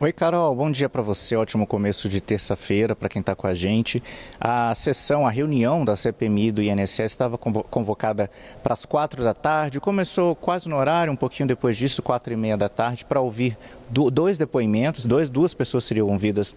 Oi, Carol, bom dia para você, ótimo começo de terça-feira para quem está com a gente. A reunião da CPMI do INSS estava convocada para as 4 da tarde, começou quase no horário, um pouquinho depois disso, 4h30 da tarde, para ouvir dois depoimentos, duas pessoas seriam ouvidas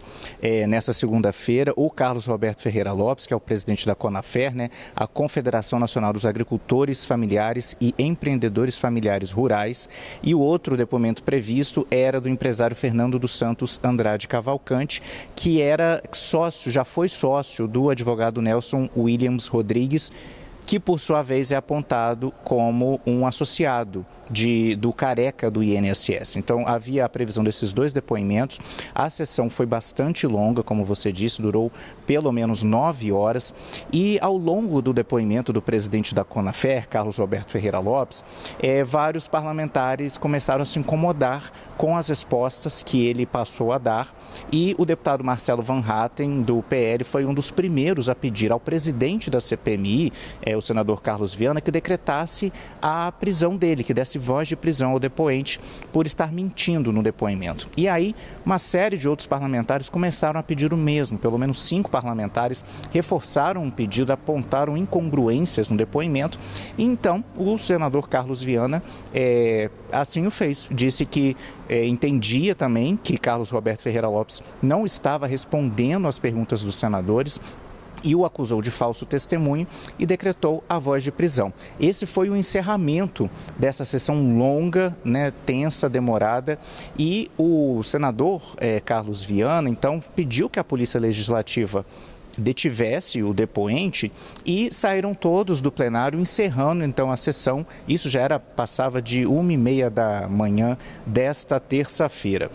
nessa segunda-feira. O Carlos Roberto Ferreira Lopes, que é o presidente da CONAFER, né, a Confederação Nacional dos Agricultores Familiares e Empreendedores Familiares Rurais, e o outro depoimento previsto era do empresário Fernando dos Santos Andrade Cavalcante, que era sócio, já foi sócio do advogado Nelson Williams Rodrigues, que por sua vez é apontado como um associado do Careca do INSS. Então havia a previsão desses dois depoimentos. A sessão foi bastante longa, como você disse, durou pelo menos 9 horas, e ao longo do depoimento do presidente da CONAFER, Carlos Roberto Ferreira Lopes, vários parlamentares começaram a se incomodar com as respostas que ele passou a dar, e o deputado Marcelo Van Hatten, do PL, foi um dos primeiros a pedir ao presidente da CPMI, o senador Carlos Viana, que decretasse a prisão dele, que desse voz de prisão ao depoente por estar mentindo no depoimento. E aí, uma série de outros parlamentares começaram a pedir o mesmo. Pelo menos 5 parlamentares reforçaram um pedido, apontaram incongruências no depoimento. E então, o senador Carlos Viana assim o fez. Disse que entendia também que Carlos Roberto Ferreira Lopes não estava respondendo às perguntas dos senadores, e o acusou de falso testemunho e decretou a voz de prisão. Esse foi o encerramento dessa sessão longa, né, tensa, demorada, e o senador Carlos Viana, então, pediu que a Polícia Legislativa detivesse o depoente, e saíram todos do plenário, encerrando então a sessão. Isso já passava de 1h30 da manhã desta terça-feira.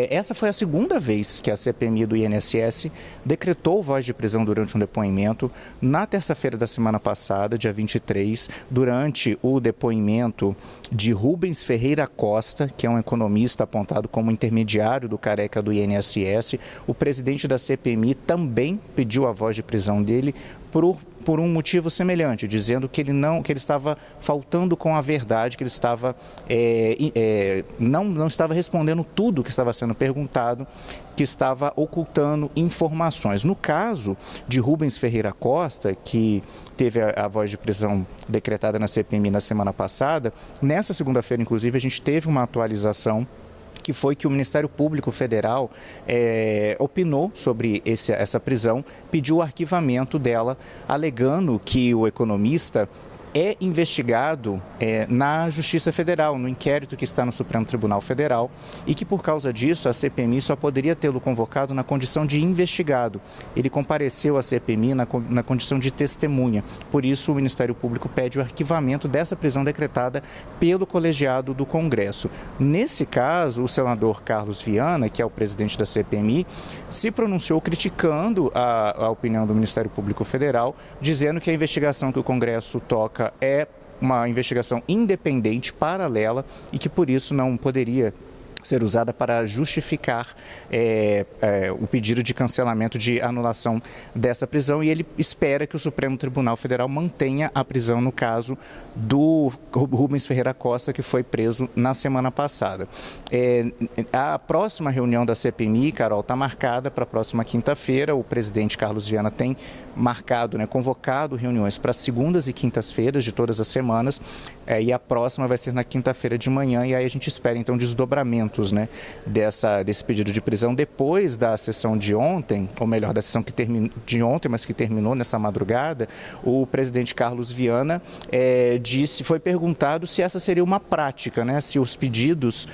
Essa foi a segunda vez que a CPMI do INSS decretou voz de prisão durante um depoimento. Na terça-feira da semana passada, dia 23, durante o depoimento de Rubens Ferreira Costa, que é um economista apontado como intermediário do Careca do INSS, o presidente da CPMI também pediu a voz de prisão dele por um motivo semelhante, dizendo que ele estava faltando com a verdade, que ele estava não estava respondendo tudo que estava sendo perguntado, que estava ocultando informações. No caso de Rubens Ferreira Costa, que teve a voz de prisão decretada na CPMI na semana passada, nessa segunda-feira, inclusive, a gente teve uma atualização, que foi que o Ministério Público Federal opinou sobre essa prisão, pediu o arquivamento dela, alegando que o economista é investigado na Justiça Federal, no inquérito que está no Supremo Tribunal Federal, e que por causa disso a CPMI só poderia tê-lo convocado na condição de investigado. Ele compareceu à CPMI na condição de testemunha. Por isso o Ministério Público pede o arquivamento dessa prisão decretada pelo colegiado do Congresso. Nesse caso, o senador Carlos Viana, que é o presidente da CPMI, se pronunciou criticando a opinião do Ministério Público Federal, dizendo que a investigação que o Congresso toca é uma investigação independente, paralela, e que por isso não poderia ser usada para justificar o pedido de cancelamento, de anulação dessa prisão, e ele espera que o Supremo Tribunal Federal mantenha a prisão no caso do Rubens Ferreira Costa, que foi preso na semana passada. A próxima reunião da CPMI, Carol, está marcada para a próxima quinta-feira. O presidente Carlos Viana tem marcado, convocado reuniões para segundas e quintas-feiras de todas as semanas, e a próxima vai ser na quinta-feira de manhã, e aí a gente espera então desdobramentos desse pedido de prisão depois da sessão de ontem, ou melhor, da sessão de ontem, mas que terminou nessa madrugada. O presidente Carlos Viana foi perguntado se essa seria uma prática, se os pedidos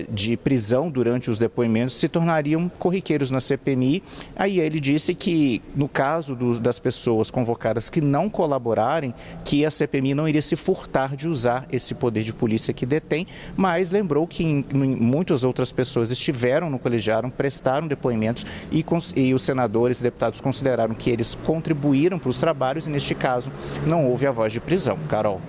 de prisão durante os depoimentos se tornariam corriqueiros na CPMI. Aí ele disse que, no caso das pessoas convocadas que não colaborarem, que a CPMI não iria se furtar de usar esse poder de polícia que detém, mas lembrou que muitas outras pessoas estiveram no colegiado, prestaram depoimentos, e os senadores e deputados consideraram que eles contribuíram para os trabalhos, e neste caso não houve a voz de prisão. Carol.